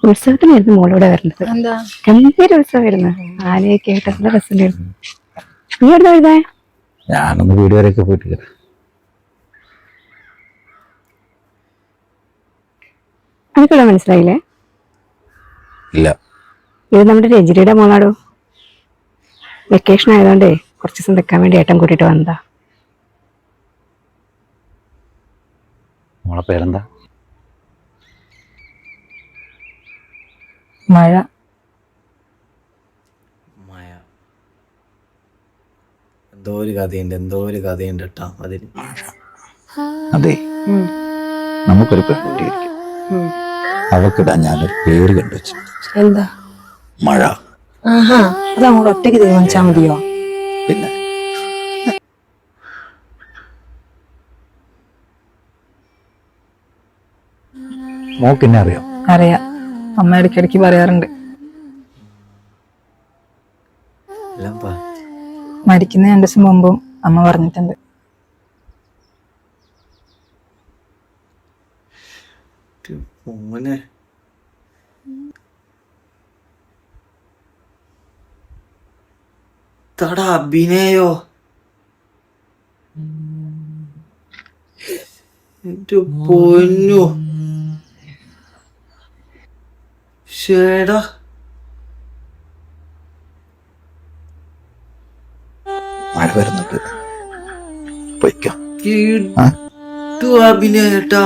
ഉത്സവത്തിനായിരുന്നു മോളിവിടെ വരുന്നത്. എന്താ ഗംഭീര ഉത്സവമായിരുന്നു. ആനയൊക്കെ ആയിട്ട് നല്ല രസമുണ്ടായിരുന്നു. നീ എവിടെ എഴുതാ? ഞാനൊന്ന് വീട് വരെയൊക്കെ പോയിട്ട് എനിക്കിവിടെ മനസ്സിലായില്ലേ? ഇല്ല. ഇത് നമ്മുടെ രജനിയുടെ മോളാടോ. വെക്കേഷൻ ആയതുകൊണ്ടേ കുറച്ച് ദിവസം നിൽക്കാൻ വേണ്ടി ഏട്ടൻ കൂട്ടിയിട്ട് വന്നതാ. മോളെ പേരെന്താ? മഴ. മഴ. എന്തോ ഒരു കഥയുണ്ട് കേട്ടോ അതിന്. അതെ, നമുക്കൊരു പെൺകുട്ടി. അവക്കിടാൻ ഞാനൊരു പേര് കണ്ടുവച്ചു. എന്താ? മഴ. ആഹാ, അത് അങ്ങോട്ട് ഒറ്റയ്ക്ക് തീരുമാനിച്ചാ മതിയോ? പിന്നെ മോക്കെന്നെ അറിയാം. അറിയാം, അമ്മ ഇടയ്ക്കിടയ്ക്ക് പറയാറുണ്ട്. മരിക്കുന്ന 2 ദിവസം മുമ്പും അമ്മ പറഞ്ഞിട്ടുണ്ട്. മോനെ തട അഭിനയോ എന്റെ പൊന്നു ഷേടാ. മഴ വരുന്നുണ്ട്, പൊയ്ക്കാം. അഭിനയേട്ടാ.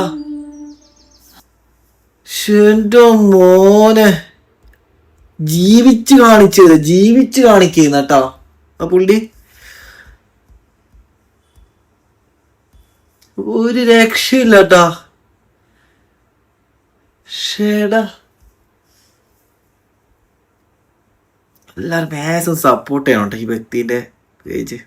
എന്റെ മോനെ ജീവിച്ച് കാണിക്കുന്ന കേട്ടാ ആ പുള്ളി. ഒരു രക്ഷയില്ല കേട്ടാ. ഷേടാ, എല്ലാരും മാക്സിമം സപ്പോർട്ട് ചെയ്യണം കേട്ടോ ഈ വ്യക്തിന്റെ പേജ്.